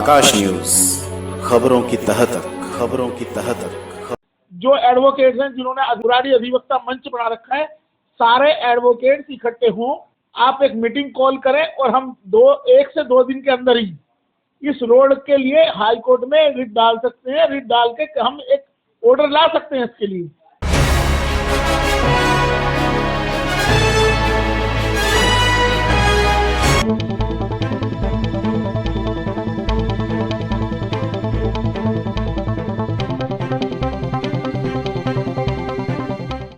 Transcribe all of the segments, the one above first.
आकाश news, खबरों की तह तक, खबरों की तह तक। जो एडवोकेट्स हैं जिन्होंने बुराड़ी अधिवक्ता मंच बना रखा है, सारे एडवोकेट्स इकट्ठे हों, आप एक मीटिंग कॉल करें और हम 1 से 2 दिन के अंदर ही इस रोड के लिए हाई कोर्ट में रिट डाल सकते हैं। रिट डाल के हम एक ऑर्डर ला सकते हैं इसके लिए।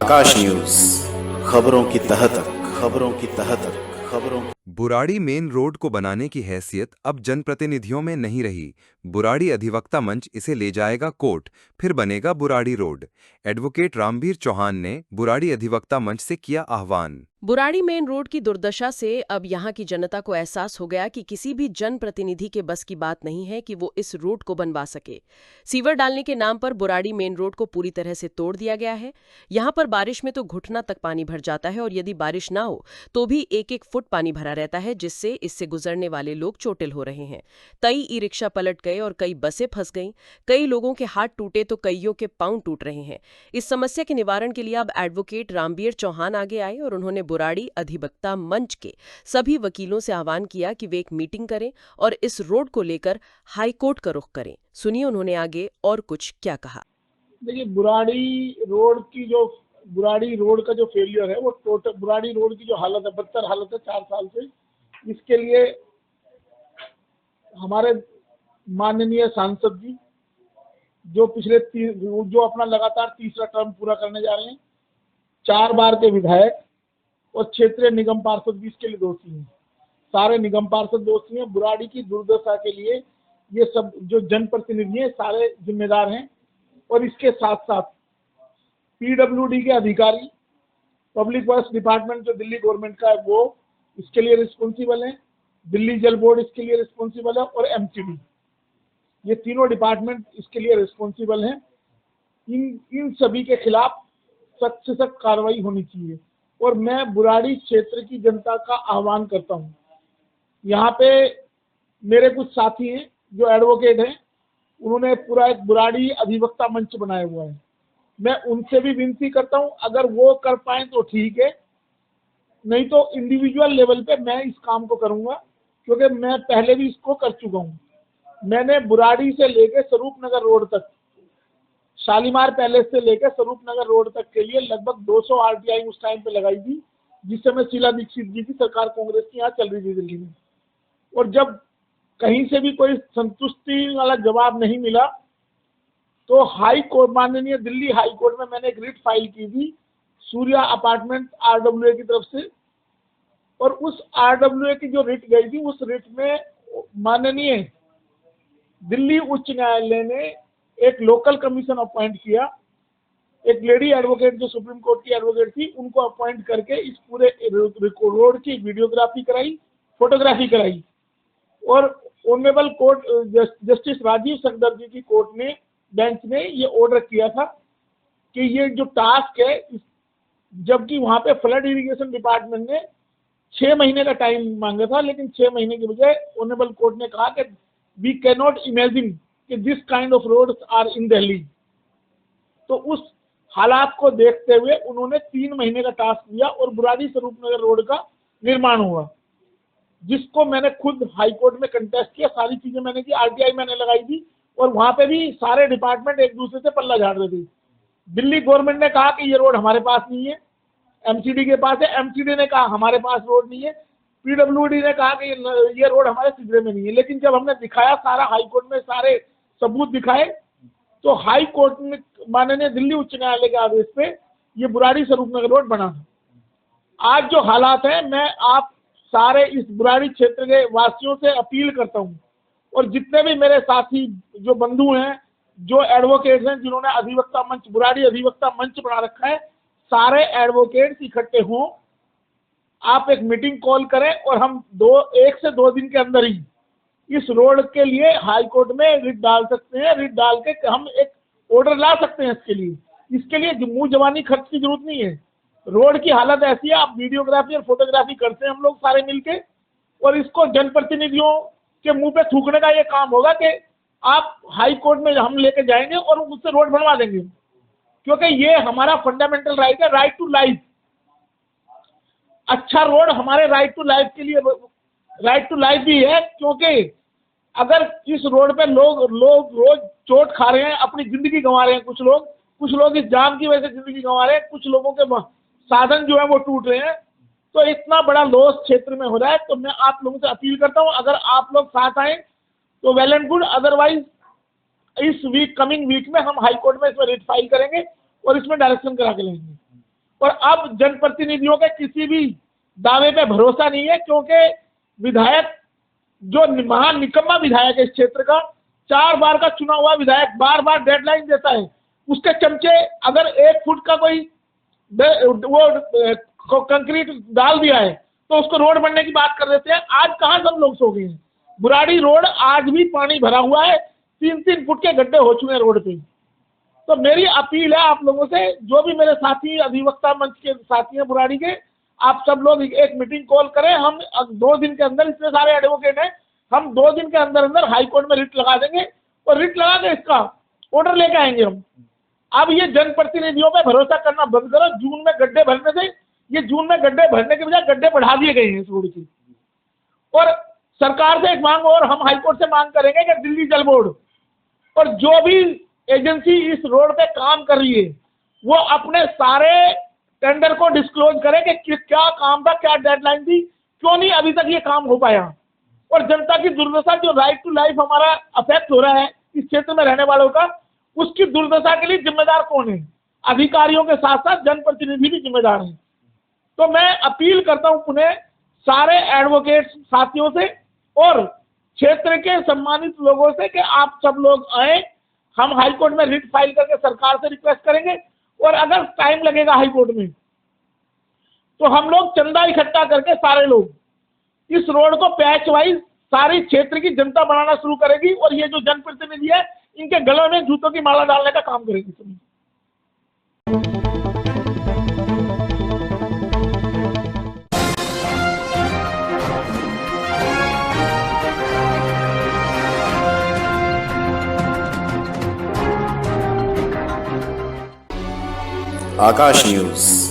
आकाश न्यूज, खबरों की तह तक, खबरों की तह तक, खबरों। बुराड़ी मेन रोड को बनाने की हैसियत अब जनप्रतिनिधियों में नहीं रही। बुराड़ी अधिवक्ता मंच इसे ले जाएगा कोर्ट, फिर बनेगा बुराड़ी रोड। एडवोकेट रामवीर चौहान ने बुराड़ी अधिवक्ता मंच से किया आह्वान। बुराड़ी मेन रोड की दुर्दशा से अब यहाँ की जनता को एहसास हो गया कि किसी भी जनप्रतिनिधि के बस की बात नहीं है कि वो इस रोड को बनवा सके। सीवर डालने के नाम पर बुराड़ी मेन रोड को पूरी तरह से तोड़ दिया गया है। यहाँ पर बारिश में तो घुटना तक पानी भर जाता है और यदि बारिश ना हो तो भी 1-1 फुट पानी भरा रहता है, जिससे इससे गुजरने वाले लोग चोटिल हो रहे हैं। कई ई रिक्शा पलट गए और कई बसें फंस गईं। कई लोगों के हाथ टूटे तो कईयों के पांव टूट रहे हैं। इस समस्या के निवारण के लिए अब एडवोकेट रामवीर चौहान आगे आए और उन्होंने बुराड़ी अधिवक्ता मंच के सभी वकीलों से आह्वान किया कि वे एक मीटिंग करें और इस रोड को लेकर हाई कोर्ट का रुख करें। सुनिए उन्होंने आगे और कुछ क्या कहा। देखिए, बुराड़ी रोड का जो फेलियर है, वो टोटल बुराड़ी रोड की जो हालत है, बदतर हालत है 4 साल से। इसके लिए हमारे माननीय सांसद जी जो अपना लगातार तीसरा टर्म पूरा करने जा रहे हैं, 4 बार के विधायक और क्षेत्रीय निगम पार्षद भी इसके लिए दोषी हैं। सारे निगम पार्षद दोषी हैं। बुराड़ी की दुर्दशा के लिए ये सब जो जनप्रतिनिधि हैं सारे जिम्मेदार हैं। और इसके साथ साथ पीडब्ल्यूडी के अधिकारी, पब्लिक वर्क्स डिपार्टमेंट जो दिल्ली गवर्नमेंट का है, वो इसके लिए रिस्पॉन्सिबल है। दिल्ली जल बोर्ड इसके लिए रिस्पॉन्सिबल है और एमसीडी, ये तीनों डिपार्टमेंट इसके लिए रिस्पॉन्सिबल हैं। इन सभी के खिलाफ सख्त से सख्त कार्रवाई होनी चाहिए। और मैं बुराड़ी क्षेत्र की जनता का आह्वान करता हूँ। यहाँ पे मेरे कुछ साथी हैं जो एडवोकेट हैं, उन्होंने पूरा एक बुराड़ी अधिवक्ता मंच बनाया हुआ है। मैं उनसे भी विनती करता हूँ, अगर वो कर पाए तो ठीक है, नहीं तो इंडिविजुअल लेवल पे मैं इस काम को करूँगा, क्योंकि मैं पहले भी इसको कर चुका हूँ। मैंने बुराड़ी से लेकर स्वरूप नगर रोड तक, शालीमार पैलेस से लेकर स्वरूप नगर रोड तक के लिए लगभग 200 आरटीआई उस टाइम पे लगाई थी, जिस समय शीला दीक्षित जी की सरकार कांग्रेस की यहाँ चल रही थी दिल्ली में। और जब कहीं से भी कोई संतुष्टि वाला जवाब नहीं मिला तो हाई कोर्ट, माननीय दिल्ली हाई कोर्ट में मैंने एक रिट फाइल की थी सूर्या अपार्टमेंट आरडब्ल्यूए की तरफ से। और उस आरडब्ल्यूए की जो रिट गई थी, उस रिट में माननीय दिल्ली उच्च न्यायालय ने एक लोकल कमीशन अपॉइंट किया। एक लेडी एडवोकेट जो सुप्रीम कोर्ट की एडवोकेट थी, उनको अपॉइंट करके इस पूरे रोड की वीडियोग्राफी कराई, फोटोग्राफी कराई। और ऑनरेबल कोर्ट जस्टिस राजीव सकदर जी की कोर्ट ने, बेंच ने ये ऑर्डर किया था कि ये जो टास्क है, जबकि वहां पे फ्लड इरिगेशन डिपार्टमेंट ने 6 महीने का टाइम मांगा था, लेकिन 6 महीने के बजाय ऑनरेबल कोर्ट ने कहा कि वी कैन नॉट इमेजिन कि this kind of roads are in Delhi. तो उस हालात को देखते हुए उन्होंने 3 महीने का टास्क दिया और बुराड़ी स्वरूप नगर रोड का निर्माण हुआ, जिसको मैंने खुद हाई कोर्ट में कंटेस्ट किया। सारी चीजें मैंने की, आरटीआई मैंने लगाई थी, और वहां पे भी सारे डिपार्टमेंट एक दूसरे से पल्ला झाड़ रहे थे। दिल्ली गवर्नमेंट ने कहा कि ये रोड हमारे पास नहीं है, एमसीडी के पास है। एमसीडी ने कहा हमारे पास रोड नहीं है। पीडब्ल्यूडी ने कहा कि ये रोड हमारे सिजरे में नहीं है। लेकिन जब हमने दिखाया, सारा हाई कोर्ट में सारे सबूत दिखाए, तो हाई कोर्ट ने माननीय दिल्ली उच्च न्यायालय के आदेश पे ये बुराड़ी स्वरूप नगर रोड बना है। आज जो हालात है, मैं आप सारे इस बुराड़ी क्षेत्र के वासियों से अपील करता हूँ, और जितने भी मेरे साथी जो बंधु हैं, जो एडवोकेट्स हैं, जिन्होंने अधिवक्ता मंच, बुराड़ी अधिवक्ता मंच बना रखा है, सारे एडवोकेट्स इकट्ठे हों, आप एक मीटिंग कॉल करें और हम 1 से 2 दिन के अंदर ही इस रोड के लिए हाई कोर्ट में रिट डाल सकते हैं। रिट डाल के हम एक ऑर्डर ला सकते हैं इसके लिए मुंह जवानी खर्च की जरूरत नहीं है। रोड की हालत ऐसी है, आप वीडियोग्राफी और फोटोग्राफी करते हैं हम लोग सारे मिलके, और इसको जनप्रतिनिधियों के मुंह पे थूकने का ये काम होगा कि आप हाई कोर्ट में हम लेके जाएंगे और उससे रोड बनवा देंगे, क्योंकि ये हमारा फंडामेंटल राइट है, राइट टू लाइफ। अच्छा रोड हमारे राइट टू लाइफ के लिए, राइट टू लाइफ भी है, क्योंकि अगर इस रोड पे लोग रोज चोट खा रहे हैं, अपनी जिंदगी गंवा रहे हैं, कुछ लोग इस जाम की वजह से जिंदगी गंवा रहे हैं, कुछ लोगों के साधन जो है वो टूट रहे हैं, तो इतना बड़ा लॉस क्षेत्र में हो रहा है। तो मैं आप लोगों से अपील करता हूं, अगर आप लोग साथ आए तो वेल एंड गुड, अदरवाइज इस वीक, कमिंग वीक में हम हाई कोर्ट में इसमें रिट फाइल करेंगे और इसमें डायरेक्शन करा के लेंगे। और अब जनप्रतिनिधियों के किसी भी दावे पे भरोसा नहीं है, क्योंकि विधायक जो महान निकम्मा विधायक है इस क्षेत्र का, 4 बार का चुना हुआ विधायक बार बार डेडलाइन देता है, उसके चमचे अगर 1 फुट का कोई वो कंक्रीट डाल दिया है तो उसको रोड बनने की बात कर देते हैं। आज कहाँ सब लोग सो गए हैं, बुराड़ी रोड आज भी पानी भरा हुआ है, 3-3 फुट के गड्ढे हो चुके हैं रोड पे। तो मेरी अपील है आप लोगों से, जो भी मेरे साथी अधिवक्ता मंच के साथी हैं बुराड़ी के, आप सब लोग एक मीटिंग कॉल करें। हम 2 दिन के अंदर, इतने सारे एडवोकेट हैं, हम 2 दिन के अंदर अंदर हाई कोर्ट में रिट लगा देंगे और रिट लगा के इसका ऑर्डर लेके आएंगे हम। अब ये जनप्रतिनिधियों पे भरोसा करना बंद करो। जून में गड्ढे भरने से, ये जून में गड्ढे भरने के बजाय गड्ढे बढ़ा दिए गए हैं इस रोड की। और सरकार से एक मांग और हम हाईकोर्ट से मांग करेंगे कि दिल्ली जल बोर्ड और जो भी एजेंसी इस रोड पे काम कर रही है वो अपने सारे टेंडर को डिस्क्लोज करे कि क्या काम था, क्या डेडलाइन थी, क्यों नहीं अभी तक ये काम हो पाया। और जनता की दुर्दशा, जो राइट टू लाइफ हमारा अफेक्ट हो रहा है इस क्षेत्र में रहने वालों का, उसकी दुर्दशा के लिए जिम्मेदार कौन है? अधिकारियों के साथ साथ जनप्रतिनिधि भी जिम्मेदार हैं। तो मैं अपील करता हूं पुनः सारे एडवोकेट साथियों से और क्षेत्र के सम्मानित लोगों से कि आप सब लोग आए, हम हाई कोर्ट में रिट फाइल करके सरकार से रिक्वेस्ट करेंगे। और अगर टाइम लगेगा हाई कोर्ट में तो हम लोग चंदा इकट्ठा करके सारे लोग इस रोड को पैच वाइज सारी क्षेत्र की जनता बनाना शुरू करेगी और ये जो जनप्रतिनिधि है इनके गलों में जूतों की माला डालने का काम करेगी। आकाश न्यूज।